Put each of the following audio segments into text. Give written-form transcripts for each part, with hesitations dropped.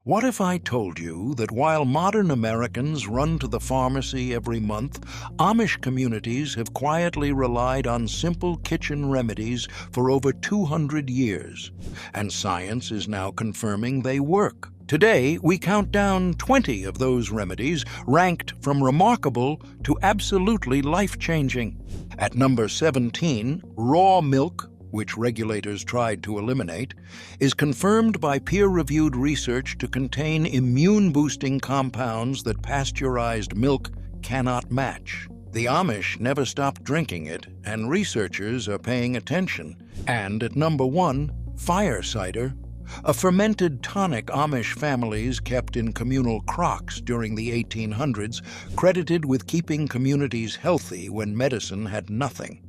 What if I told you that while modern Americans run to the pharmacy every month, Amish communities have quietly relied on simple kitchen remedies for over 200 years, and science is now confirming they work? Today, we count down 20 of those remedies, ranked from remarkable to absolutely life-changing. At number 17, raw milk, which regulators tried to eliminate, is confirmed by peer-reviewed research to contain immune-boosting compounds that pasteurized milk cannot match. The Amish never stopped drinking it, and researchers are paying attention. And at number 1, fire cider, a fermented tonic Amish families kept in communal crocks during the 1800s, credited with keeping communities healthy when medicine had nothing.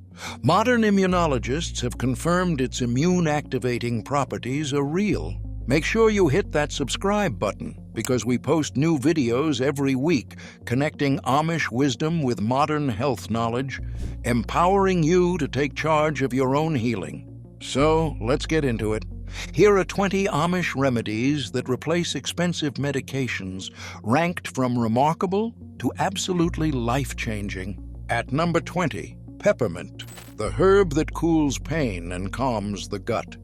Modern immunologists have confirmed its immune-activating properties are real. Make sure you hit that subscribe button, because we post new videos every week connecting Amish wisdom with modern health knowledge, empowering you to take charge of your own healing. So, let's get into it. Here are 20 Amish remedies that replace expensive medications, ranked from remarkable to absolutely life-changing. At number 20, peppermint, the herb that cools pain and calms the gut.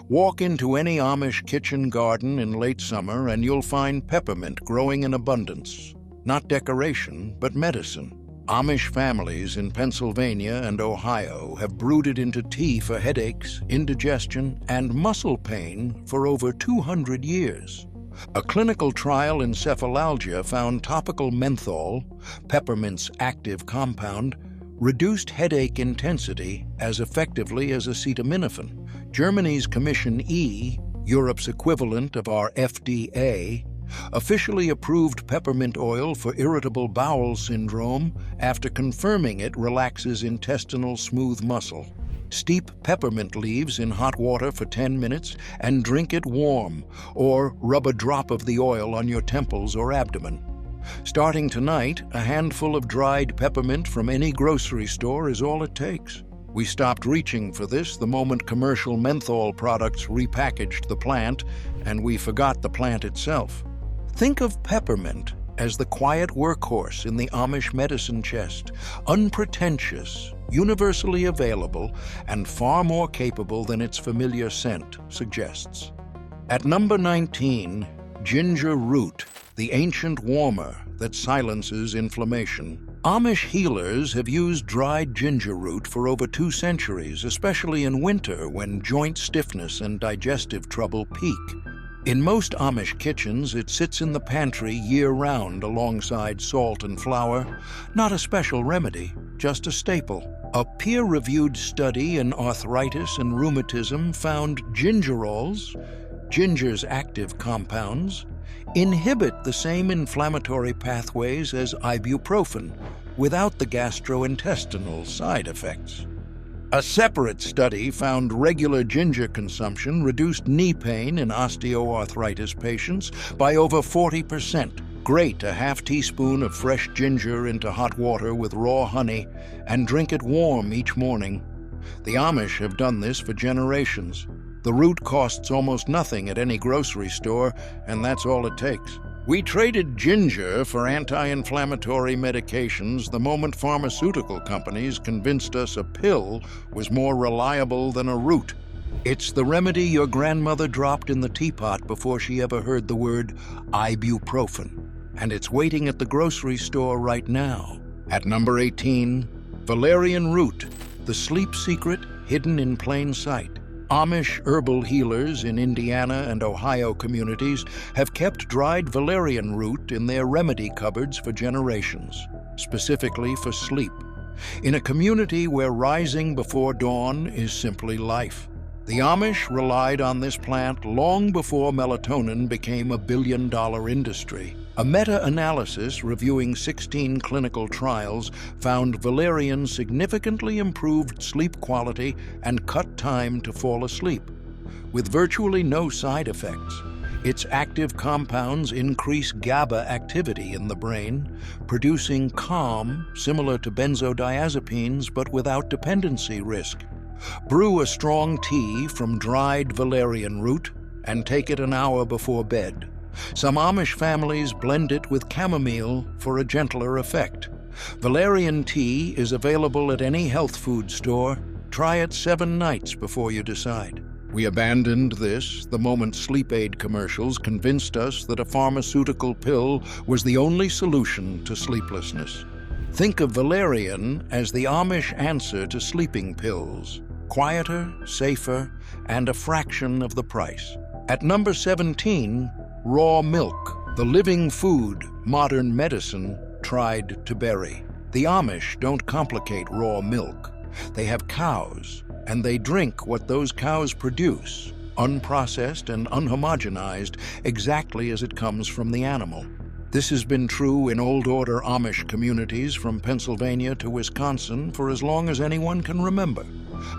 Walk into any Amish kitchen garden in late summer and you'll find peppermint growing in abundance. Not decoration, but medicine. Amish families in Pennsylvania and Ohio have brewed it into tea for headaches, indigestion, and muscle pain for over 200 years. A clinical trial in cephalalgia found topical menthol, peppermint's active compound, reduced headache intensity as effectively as acetaminophen. Germany's Commission E, Europe's equivalent of our FDA, officially approved peppermint oil for irritable bowel syndrome after confirming it relaxes intestinal smooth muscle. Steep peppermint leaves in hot water for 10 minutes and drink it warm, or rub a drop of the oil on your temples or abdomen. Starting tonight, a handful of dried peppermint from any grocery store is all it takes. We stopped reaching for this the moment commercial menthol products repackaged the plant, and we forgot the plant itself. Think of peppermint as the quiet workhorse in the Amish medicine chest, unpretentious, universally available, and far more capable than its familiar scent suggests. At number 19, ginger root, the ancient warmer that silences inflammation. Amish healers have used dried ginger root for over 2 centuries, especially in winter when joint stiffness and digestive trouble peak. In most Amish kitchens, it sits in the pantry year-round alongside salt and flour. Not a special remedy, just a staple. A peer-reviewed study in arthritis and rheumatism found gingerols, ginger's active compounds, inhibit the same inflammatory pathways as ibuprofen without the gastrointestinal side effects. A separate study found regular ginger consumption reduced knee pain in osteoarthritis patients by over 40%. Grate a half teaspoon of fresh ginger into hot water with raw honey and drink it warm each morning. The Amish have done this for generations. The root costs almost nothing at any grocery store, and that's all it takes. We traded ginger for anti-inflammatory medications the moment pharmaceutical companies convinced us a pill was more reliable than a root. It's the remedy your grandmother dropped in the teapot before she ever heard the word ibuprofen. And it's waiting at the grocery store right now. At number 18, valerian root, the sleep secret hidden in plain sight. Amish herbal healers in Indiana and Ohio communities have kept dried valerian root in their remedy cupboards for generations, specifically for sleep, in a community where rising before dawn is simply life. The Amish relied on this plant long before melatonin became a billion-dollar industry. A meta-analysis reviewing 16 clinical trials found valerian significantly improved sleep quality and cut time to fall asleep. With virtually no side effects, its active compounds increase GABA activity in the brain, producing calm similar to benzodiazepines but without dependency risk. Brew a strong tea from dried valerian root and take it an hour before bed. Some Amish families blend it with chamomile for a gentler effect. Valerian tea is available at any health food store. Try it 7 nights before you decide. We abandoned this the moment sleep aid commercials convinced us that a pharmaceutical pill was the only solution to sleeplessness. Think of valerian as the Amish answer to sleeping pills. Quieter, safer, and a fraction of the price. At number 17, raw milk, the living food modern medicine tried to bury. The Amish don't complicate raw milk. They have cows, and they drink what those cows produce, unprocessed and unhomogenized, exactly as it comes from the animal. This has been true in old order Amish communities from Pennsylvania to Wisconsin for as long as anyone can remember.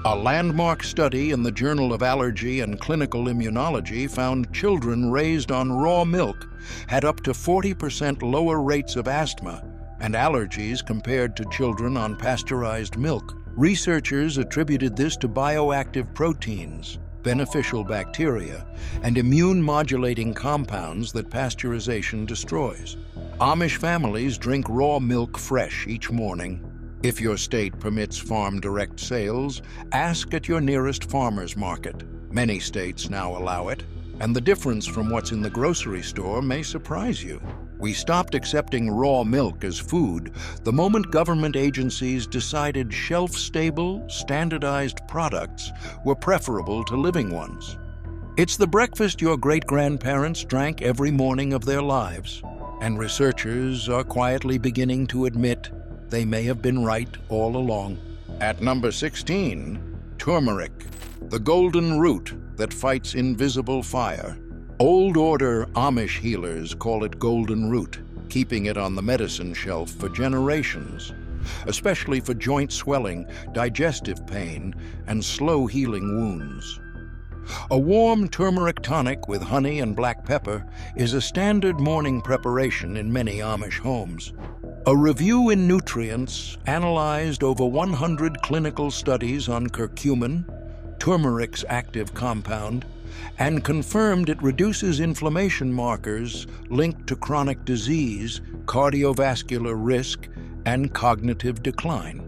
A landmark study in the Journal of Allergy and Clinical Immunology found children raised on raw milk had up to 40% lower rates of asthma and allergies compared to children on pasteurized milk. Researchers attributed this to bioactive proteins, beneficial bacteria, and immune-modulating compounds that pasteurization destroys. Amish families drink raw milk fresh each morning. If your state permits farm direct sales, ask at your nearest farmer's market. Many states now allow it, and the difference from what's in the grocery store may surprise you. We stopped accepting raw milk as food the moment government agencies decided shelf-stable, standardized products were preferable to living ones. It's the breakfast your great-grandparents drank every morning of their lives, and researchers are quietly beginning to admit they may have been right all along. At number 16, turmeric, the golden root that fights invisible fire. Old order Amish healers call it golden root, keeping it on the medicine shelf for generations, especially for joint swelling, digestive pain, and slow healing wounds. A warm turmeric tonic with honey and black pepper is a standard morning preparation in many Amish homes. A review in Nutrients analyzed over 100 clinical studies on curcumin, turmeric's active compound, and confirmed it reduces inflammation markers linked to chronic disease, cardiovascular risk, and cognitive decline.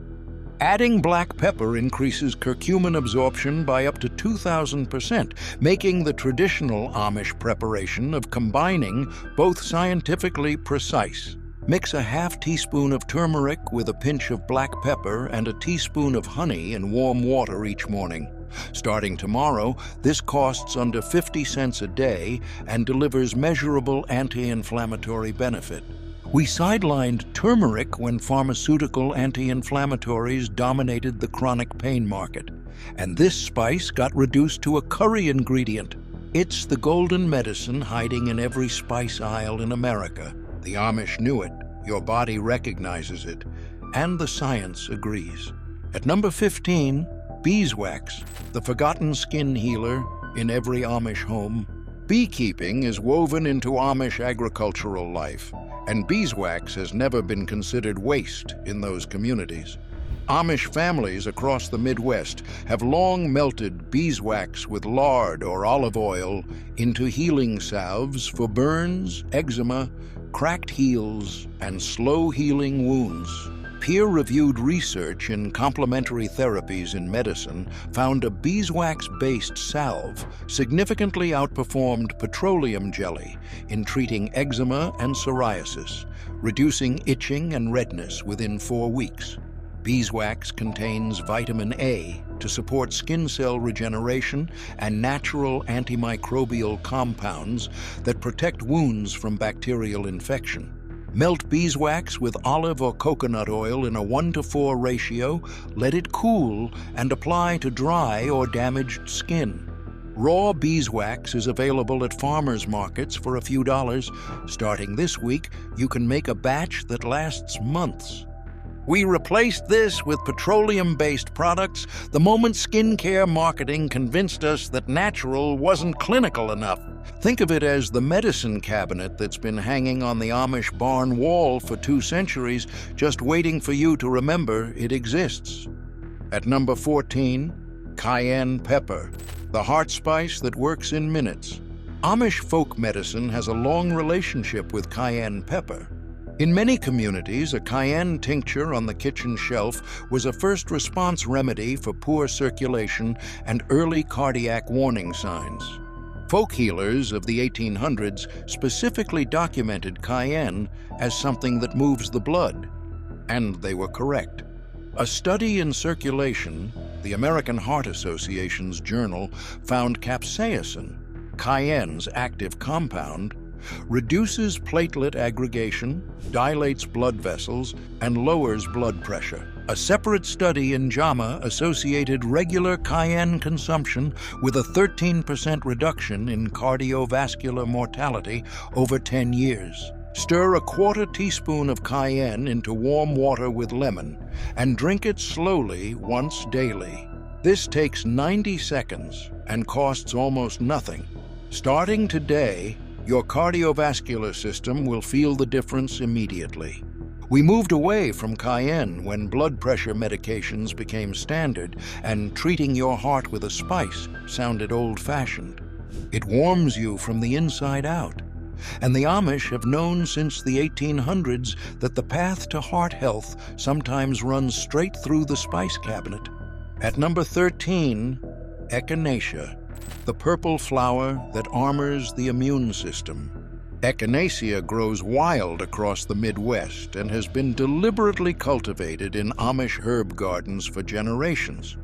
Adding black pepper increases curcumin absorption by up to 2,000%, making the traditional Amish preparation of combining both scientifically precise. Mix a half teaspoon of turmeric with a pinch of black pepper and a teaspoon of honey in warm water each morning. Starting tomorrow, this costs under 50 cents a day and delivers measurable anti-inflammatory benefit. We sidelined turmeric when pharmaceutical anti-inflammatories dominated the chronic pain market, and this spice got reduced to a curry ingredient. It's the golden medicine hiding in every spice aisle in America. The Amish knew it, your body recognizes it, and the science agrees. At number 15, beeswax, the forgotten skin healer in every Amish home. Beekeeping is woven into Amish agricultural life, and beeswax has never been considered waste in those communities. Amish families across the Midwest have long melted beeswax with lard or olive oil into healing salves for burns, eczema, cracked heels, and slow-healing wounds. Peer-reviewed research in complementary therapies in medicine found a beeswax-based salve significantly outperformed petroleum jelly in treating eczema and psoriasis, reducing itching and redness within 4 weeks. Beeswax contains vitamin A to support skin cell regeneration and natural antimicrobial compounds that protect wounds from bacterial infection. Melt beeswax with olive or coconut oil in a 1:4 ratio, let it cool, and apply to dry or damaged skin. Raw beeswax is available at farmers markets for a few dollars. Starting this week, you can make a batch that lasts months. We replaced this with petroleum-based products the moment skincare marketing convinced us that natural wasn't clinical enough. Think of it as the medicine cabinet that's been hanging on the Amish barn wall for 2 centuries, just waiting for you to remember it exists. At number 14, cayenne pepper, the heart spice that works in minutes. Amish folk medicine has a long relationship with cayenne pepper. In many communities, a cayenne tincture on the kitchen shelf was a first response remedy for poor circulation and early cardiac warning signs. Folk healers of the 1800s specifically documented cayenne as something that moves the blood, and they were correct. A study in Circulation, the American Heart Association's journal, found capsaicin, cayenne's active compound, reduces platelet aggregation, dilates blood vessels, and lowers blood pressure. A separate study in JAMA associated regular cayenne consumption with a 13% reduction in cardiovascular mortality over 10 years. Stir a quarter teaspoon of cayenne into warm water with lemon and drink it slowly once daily. This takes 90 seconds and costs almost nothing. Starting today, your cardiovascular system will feel the difference immediately. We moved away from cayenne when blood pressure medications became standard and treating your heart with a spice sounded old-fashioned. It warms you from the inside out. And the Amish have known since the 1800s that the path to heart health sometimes runs straight through the spice cabinet. At number 13, echinacea, the purple flower that armors the immune system. Echinacea grows wild across the Midwest and has been deliberately cultivated in Amish herb gardens for generations.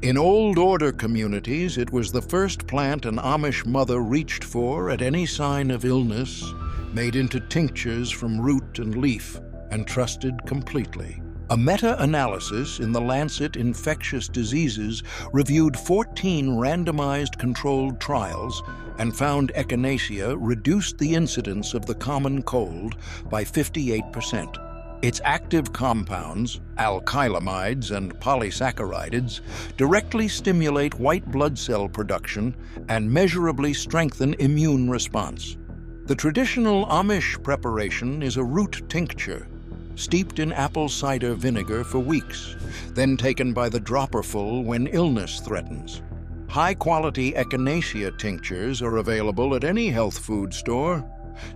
In Old Order communities, it was the first plant an Amish mother reached for at any sign of illness, made into tinctures from root and leaf, and trusted completely. A meta-analysis in the Lancet Infectious Diseases reviewed 14 randomized controlled trials and found echinacea reduced the incidence of the common cold by 58%. Its active compounds, alkylamides and polysaccharides, directly stimulate white blood cell production and measurably strengthen immune response. The traditional Amish preparation is a root tincture, steeped in apple cider vinegar for weeks, then taken by the dropperful when illness threatens. High-quality echinacea tinctures are available at any health food store.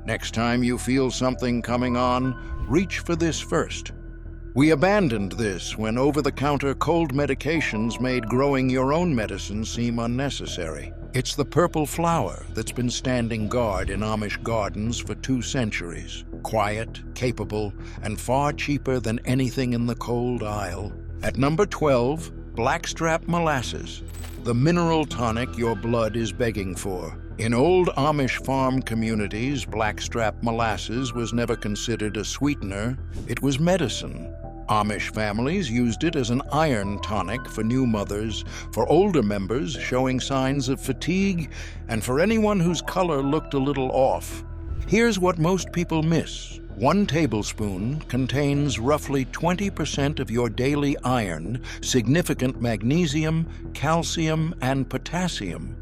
Next time you feel something coming on, reach for this first. We abandoned this when over-the-counter cold medications made growing your own medicine seem unnecessary. It's the purple flower that's been standing guard in Amish gardens for 2 centuries. Quiet, capable, and far cheaper than anything in the cold aisle. At number 12, blackstrap molasses, the mineral tonic your blood is begging for. In old Amish farm communities, blackstrap molasses was never considered a sweetener, it was medicine. Amish families used it as an iron tonic for new mothers, for older members showing signs of fatigue, and for anyone whose color looked a little off. Here's what most people miss. 1 tablespoon contains roughly 20% of your daily iron, significant magnesium, calcium, and potassium,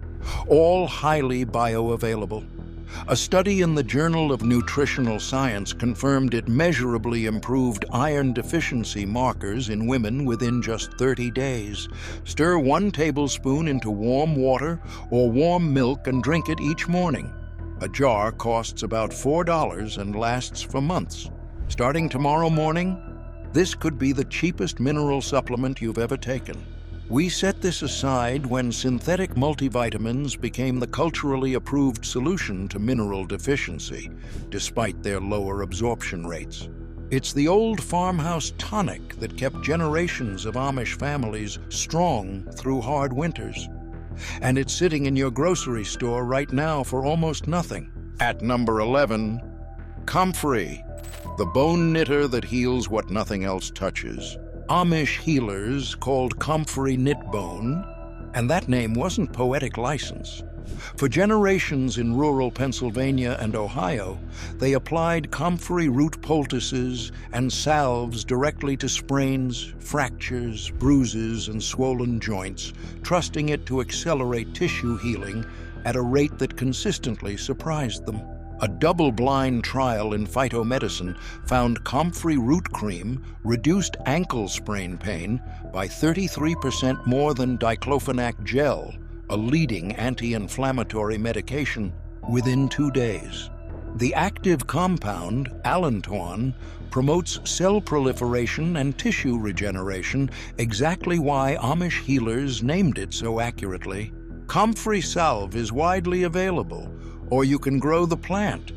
all highly bioavailable. A study in the Journal of Nutritional Science confirmed it measurably improved iron deficiency markers in women within just 30 days. Stir 1 tablespoon into warm water or warm milk and drink it each morning. A jar costs about $4 and lasts for months. Starting tomorrow morning, this could be the cheapest mineral supplement you've ever taken. We set this aside when synthetic multivitamins became the culturally approved solution to mineral deficiency, despite their lower absorption rates. It's the old farmhouse tonic that kept generations of Amish families strong through hard winters. And it's sitting in your grocery store right now for almost nothing. At number 11, comfrey, the bone knitter that heals what nothing else touches. Amish healers called comfrey knit bone, and that name wasn't poetic license. For generations in rural Pennsylvania and Ohio, they applied comfrey root poultices and salves directly to sprains, fractures, bruises, and swollen joints, trusting it to accelerate tissue healing at a rate that consistently surprised them. A double-blind trial in phytomedicine found comfrey root cream reduced ankle sprain pain by 33% more than diclofenac gel, a leading anti-inflammatory medication. within 2 days. The active compound, allantoin, promotes cell proliferation and tissue regeneration, exactly why Amish healers named it so accurately. Comfrey salve is widely available, or you can grow the plant.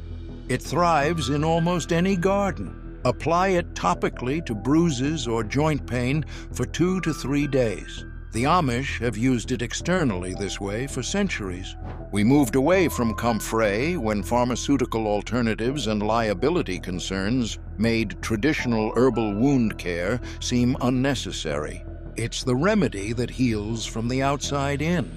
It thrives in almost any garden. Apply it topically to bruises or joint pain for 2 to 3 days. The Amish have used it externally this way for centuries. We moved away from comfrey when pharmaceutical alternatives and liability concerns made traditional herbal wound care seem unnecessary. It's the remedy that heals from the outside in.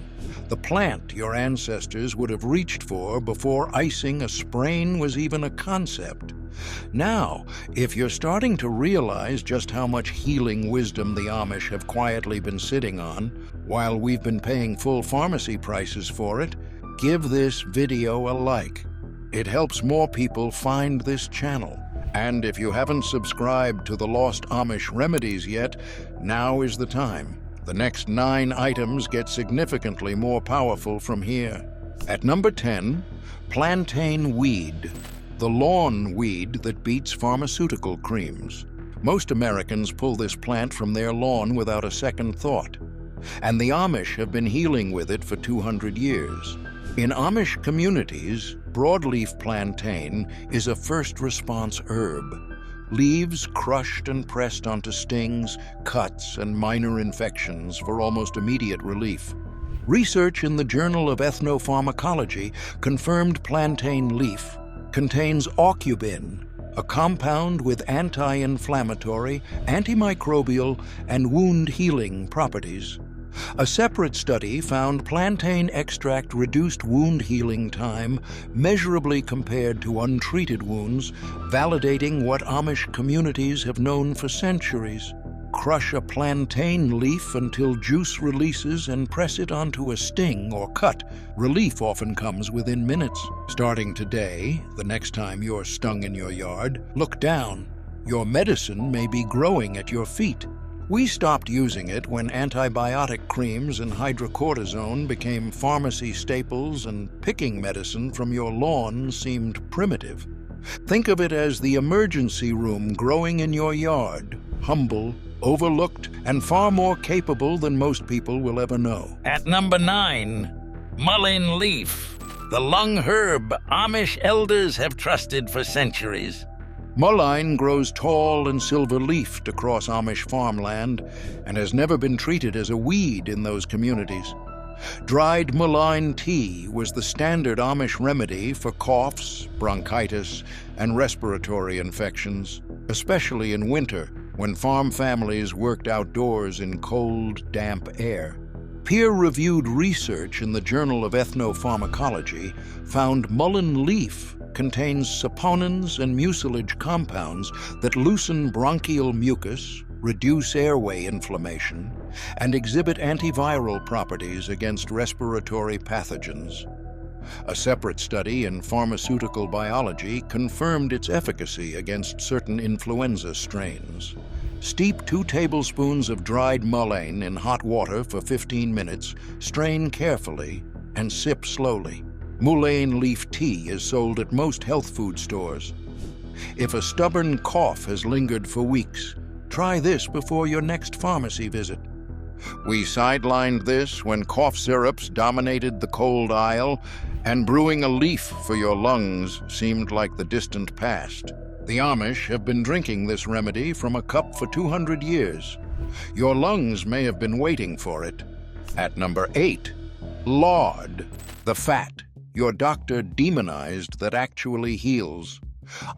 The plant your ancestors would have reached for before icing a sprain was even a concept. Now, if you're starting to realize just how much healing wisdom the Amish have quietly been sitting on, while we've been paying full pharmacy prices for it, give this video a like. It helps more people find this channel. And if you haven't subscribed to the Lost Amish Remedies yet, now is the time. The next 9 items get significantly more powerful from here. At number 10, plantain weed, the lawn weed that beats pharmaceutical creams. Most Americans pull this plant from their lawn without a second thought, and the Amish have been healing with it for 200 years. In Amish communities, broadleaf plantain is a first response herb. Leaves crushed and pressed onto stings, cuts, and minor infections for almost immediate relief. Research in the Journal of Ethnopharmacology confirmed plantain leaf contains aucubin, a compound with anti-inflammatory, antimicrobial, and wound-healing properties. A separate study found plantain extract reduced wound healing time measurably compared to untreated wounds, validating what Amish communities have known for centuries. Crush a plantain leaf until juice releases and press it onto a sting or cut. Relief often comes within minutes. Starting today, the next time you're stung in your yard, look down. Your medicine may be growing at your feet. We stopped using it when antibiotic creams and hydrocortisone became pharmacy staples and picking medicine from your lawn seemed primitive. Think of it as the emergency room growing in your yard, humble, overlooked, and far more capable than most people will ever know. At number 9, mullein leaf, the lung herb Amish elders have trusted for centuries. Mullein grows tall and silver-leafed across Amish farmland and has never been treated as a weed in those communities. Dried mullein tea was the standard Amish remedy for coughs, bronchitis, and respiratory infections, especially in winter when farm families worked outdoors in cold, damp air. Peer-reviewed research in the Journal of Ethnopharmacology found mullein leaf contains saponins and mucilage compounds that loosen bronchial mucus, reduce airway inflammation, and exhibit antiviral properties against respiratory pathogens. A separate study in pharmaceutical biology confirmed its efficacy against certain influenza strains. Steep 2 tablespoons of dried mullein in hot water for 15 minutes, strain carefully, and sip slowly. Mullein leaf tea is sold at most health food stores. If a stubborn cough has lingered for weeks, try this before your next pharmacy visit. We sidelined this when cough syrups dominated the cold aisle, and brewing a leaf for your lungs seemed like the distant past. The Amish have been drinking this remedy from a cup for 200 years. Your lungs may have been waiting for it. At number 8, lard, the fat your doctor demonized that actually heals.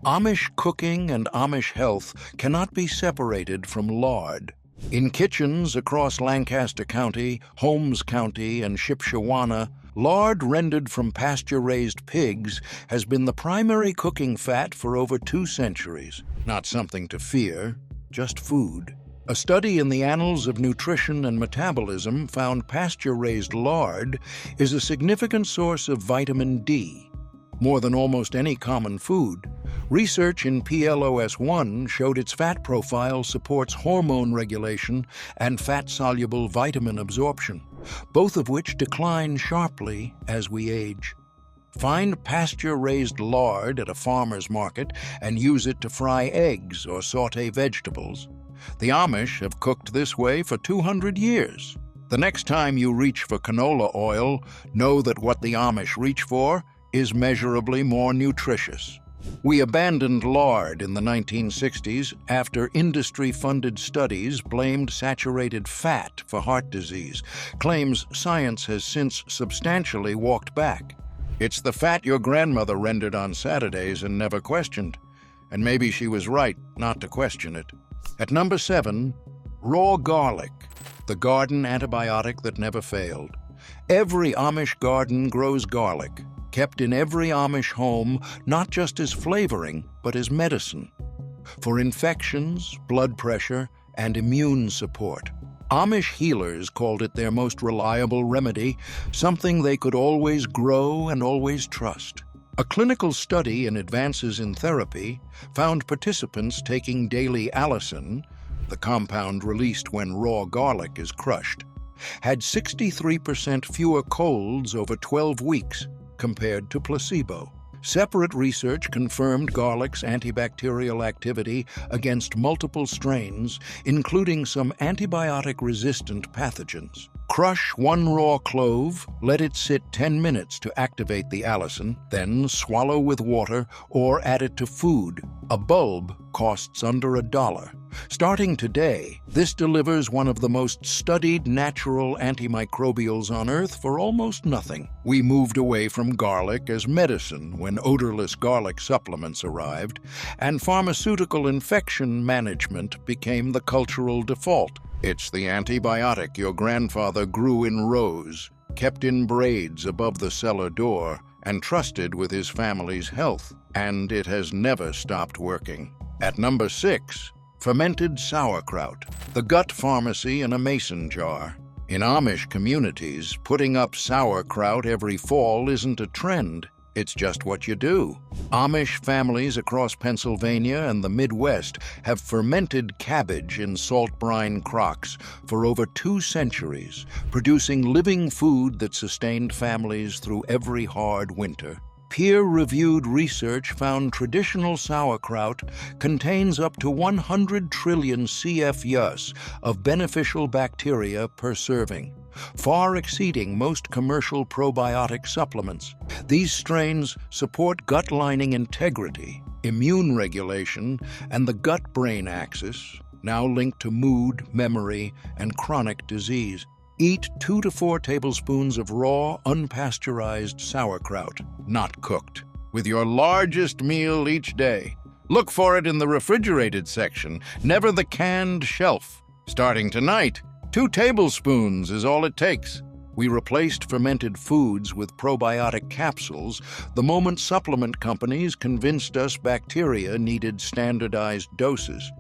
Amish cooking and Amish health cannot be separated from lard. In kitchens across Lancaster County, Holmes County, and Shipshewana, lard rendered from pasture-raised pigs has been the primary cooking fat for over 2 centuries. Not something to fear, just food. A study in the Annals of Nutrition and Metabolism found pasture-raised lard is a significant source of vitamin D, more than almost any common food. Research in PLOS1 showed its fat profile supports hormone regulation and fat-soluble vitamin absorption, both of which decline sharply as we age. Find pasture-raised lard at a farmer's market and use it to fry eggs or saute vegetables. The Amish have cooked this way for 200 years. The next time you reach for canola oil, know that what the Amish reach for is measurably more nutritious. We abandoned lard in the 1960s after industry-funded studies blamed saturated fat for heart disease, claims science has since substantially walked back. It's the fat your grandmother rendered on Saturdays and never questioned. And maybe she was right not to question it. At number 7, raw garlic, the garden antibiotic that never failed. Every Amish garden grows garlic, kept in every Amish home, not just as flavoring, but as medicine. For infections, blood pressure, and immune support. Amish healers called it their most reliable remedy, something they could always grow and always trust. A clinical study in Advances in Therapy found participants taking daily allicin, the compound released when raw garlic is crushed, had 63% fewer colds over 12 weeks compared to placebo. Separate research confirmed garlic's antibacterial activity against multiple strains, including some antibiotic-resistant pathogens. Crush 1 raw clove, let it sit 10 minutes to activate the allicin, then swallow with water or add it to food. A bulb costs under $1. Starting today, this delivers one of the most studied natural antimicrobials on Earth for almost nothing. We moved away from garlic as medicine when odorless garlic supplements arrived, and pharmaceutical infection management became the cultural default. It's the antibiotic your grandfather grew in rows, kept in braids above the cellar door, and trusted with his family's health. And it has never stopped working. At number 6, fermented sauerkraut, the gut pharmacy in a mason jar. In Amish communities, putting up sauerkraut every fall isn't a trend. It's just what you do. Amish families across Pennsylvania and the Midwest have fermented cabbage in salt brine crocks for over 2 centuries, producing living food that sustained families through every hard winter. Peer-reviewed research found traditional sauerkraut contains up to 100 trillion CFUs of beneficial bacteria per serving, far exceeding most commercial probiotic supplements. These strains support gut lining integrity, immune regulation, and the gut-brain axis, now linked to mood, memory, and chronic disease. Eat 2 to 4 tablespoons of raw, unpasteurized sauerkraut, not cooked, with your largest meal each day. Look for it in the refrigerated section, never the canned shelf. Starting tonight, 2 tablespoons is all it takes. We replaced fermented foods with probiotic capsules the moment supplement companies convinced us bacteria needed standardized doses.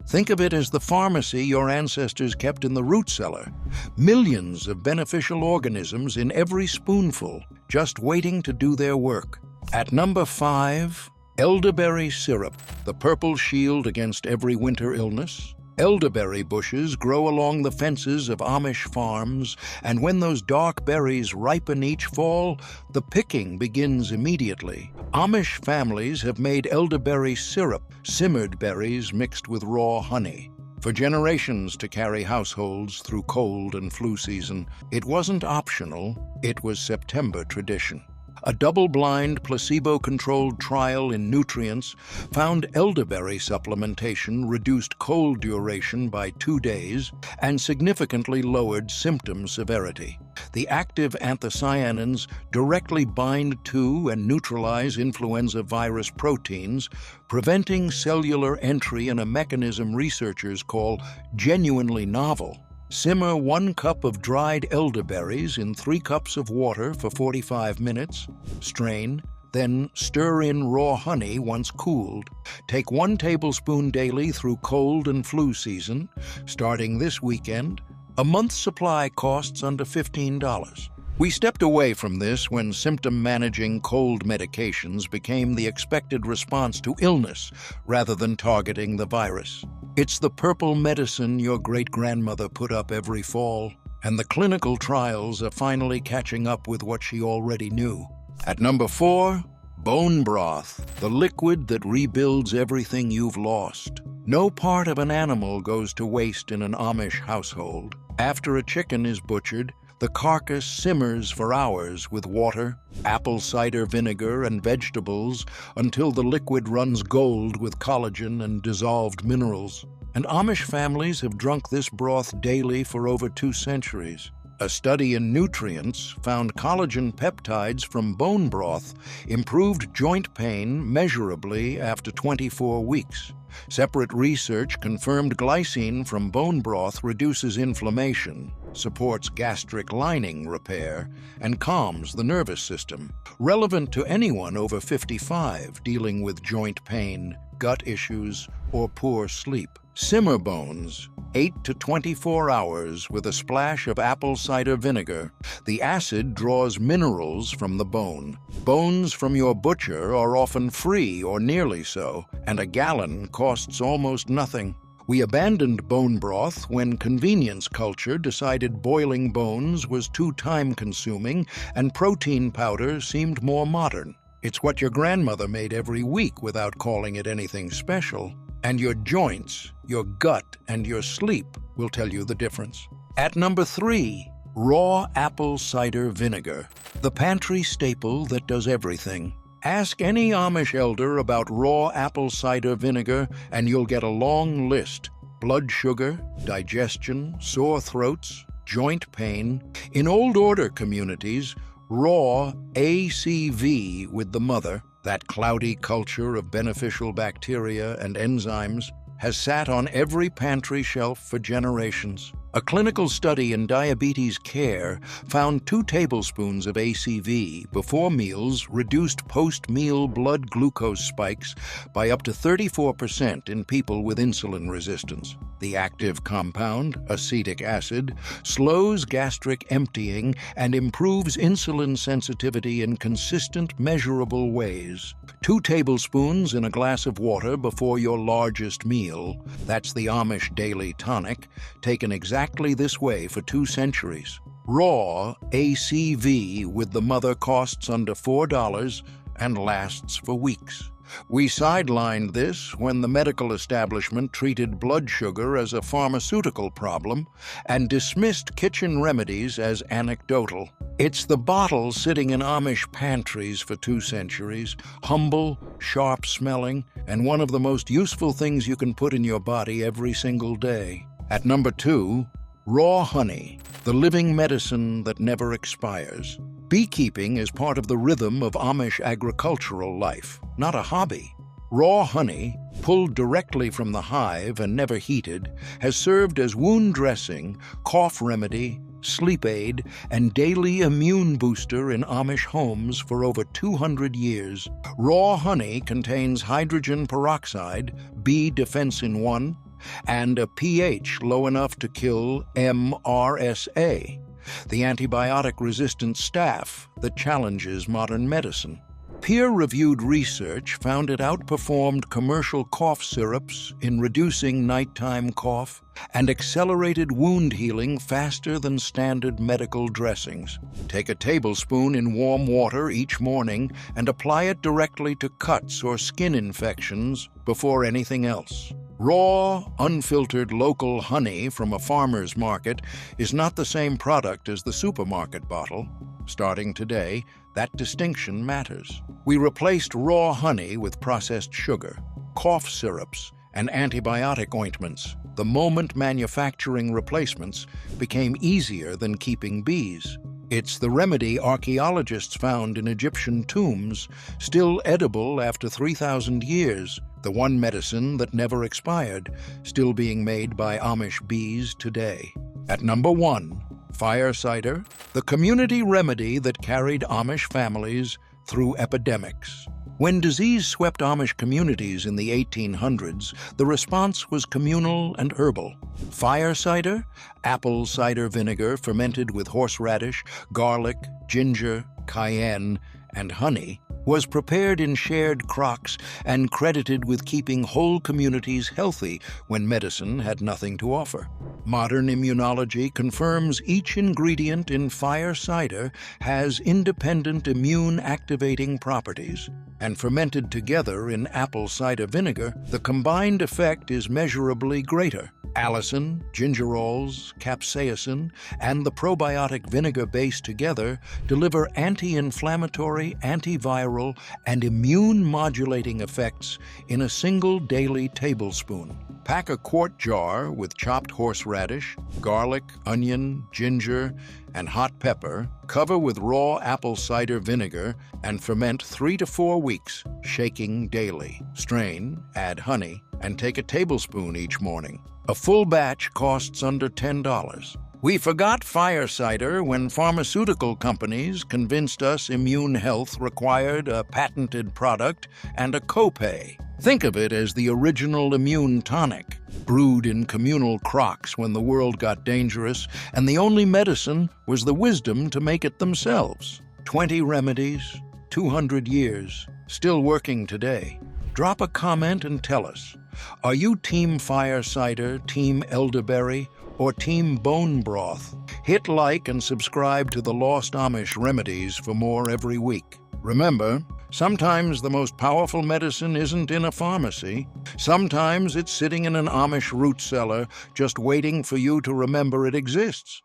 Think of it as the pharmacy your ancestors kept in the root cellar. Millions of beneficial organisms in every spoonful, just waiting to do their work. At number 5, elderberry syrup, the purple shield against every winter illness. Elderberry bushes grow along the fences of Amish farms, and when those dark berries ripen each fall, the picking begins immediately. Amish families have made elderberry syrup, simmered berries mixed with raw honey. For generations to carry households through cold and flu season, it wasn't optional, it was September tradition. A double-blind, placebo-controlled trial in nutrients found elderberry supplementation reduced cold duration by 2 days and significantly lowered symptom severity. The active anthocyanins directly bind to and neutralize influenza virus proteins, preventing cellular entry in a mechanism researchers call genuinely novel. Simmer 1 cup of dried elderberries in 3 cups of water for 45 minutes. Strain, then stir in raw honey once cooled. Take 1 tablespoon daily through cold and flu season. Starting this weekend, a month's supply costs under $15. We stepped away from this when symptom-managing cold medications became the expected response to illness rather than targeting the virus. It's the purple medicine your great-grandmother put up every fall, and the clinical trials are finally catching up with what she already knew. At number 4, bone broth, the liquid that rebuilds everything you've lost. No part of an animal goes to waste in an Amish household. After a chicken is butchered, the carcass simmers for hours with water, apple cider vinegar, and vegetables until the liquid runs gold with collagen and dissolved minerals. And Amish families have drunk this broth daily for over 2 centuries. A study in nutrients found collagen peptides from bone broth improved joint pain measurably after 24 weeks. Separate research confirmed glycine from bone broth reduces inflammation, supports gastric lining repair, and calms the nervous system. Relevant to anyone over 55 dealing with joint pain, gut issues, or poor sleep. Simmer bones, 8 to 24 hours with a splash of apple cider vinegar. The acid draws minerals from the bone. Bones from your butcher are often free or nearly so, and a gallon costs almost nothing. We abandoned bone broth when convenience culture decided boiling bones was too time-consuming and protein powder seemed more modern. It's what your grandmother made every week without calling it anything special. And your joints, your gut, and your sleep will tell you the difference. At number 3, raw apple cider vinegar, the pantry staple that does everything. Ask any Amish elder about raw apple cider vinegar and you'll get a long list. Blood sugar, digestion, sore throats, joint pain. In Old Order communities, raw ACV with the mother, that cloudy culture of beneficial bacteria and enzymes, has sat on every pantry shelf for generations. A clinical study in diabetes care found 2 tablespoons of ACV before meals reduced post-meal blood glucose spikes by up to 34% in people with insulin resistance. The active compound, acetic acid, slows gastric emptying and improves insulin sensitivity in consistent, measurable ways. 2 tablespoons in a glass of water before your largest meal, that's the Amish daily tonic, taken exactly this way for 2 centuries. Raw ACV with the mother costs under $4 and lasts for weeks. We sidelined this when the medical establishment treated blood sugar as a pharmaceutical problem and dismissed kitchen remedies as anecdotal. It's the bottle sitting in Amish pantries for 2 centuries, humble, sharp-smelling, and one of the most useful things you can put in your body every single day. At number 2, raw honey, the living medicine that never expires. Beekeeping is part of the rhythm of Amish agricultural life, not a hobby. Raw honey, pulled directly from the hive and never heated, has served as wound dressing, cough remedy, sleep aid, and daily immune booster in Amish homes for over 200 years. Raw honey contains hydrogen peroxide, B defensin-1, and a pH low enough to kill MRSA, the antibiotic-resistant staph that challenges modern medicine. Peer-reviewed research found it outperformed commercial cough syrups in reducing nighttime cough and accelerated wound healing faster than standard medical dressings. Take a tablespoon in warm water each morning and apply it directly to cuts or skin infections before anything else. Raw, unfiltered local honey from a farmer's market is not the same product as the supermarket bottle. Starting today, that distinction matters. We replaced raw honey with processed sugar, cough syrups, and antibiotic ointments the moment manufacturing replacements became easier than keeping bees. It's the remedy archaeologists found in Egyptian tombs, still edible after 3,000 years, the one medicine that never expired, still being made by Amish bees today. At number 1, fire cider, the community remedy that carried Amish families through epidemics. When disease swept Amish communities in the 1800s, the response was communal and herbal. Fire cider, apple cider vinegar fermented with horseradish, garlic, ginger, cayenne, and honey, was prepared in shared crocks and credited with keeping whole communities healthy when medicine had nothing to offer. Modern immunology confirms each ingredient in fire cider has independent immune-activating properties, and fermented together in apple cider vinegar, the combined effect is measurably greater. Allicin, gingerols, capsaicin, and the probiotic vinegar base together deliver anti-inflammatory, antiviral, and immune-modulating effects in a single daily tablespoon. Pack a quart jar with chopped horseradish, garlic, onion, ginger, and hot pepper, cover with raw apple cider vinegar, and ferment 3 to 4 weeks, shaking daily. Strain, add honey, and take a tablespoon each morning. A full batch costs under $10. We forgot fire cider when pharmaceutical companies convinced us immune health required a patented product and a copay. Think of it as the original immune tonic, brewed in communal crocks when the world got dangerous, and the only medicine was the wisdom to make it themselves. 20 remedies, 200 years, still working today. Drop a comment and tell us. Are you Team Fire Cider, Team Elderberry, or Team Bone Broth? Hit like and subscribe to the Lost Amish Remedies for more every week. Remember, sometimes the most powerful medicine isn't in a pharmacy. Sometimes it's sitting in an Amish root cellar, just waiting for you to remember it exists.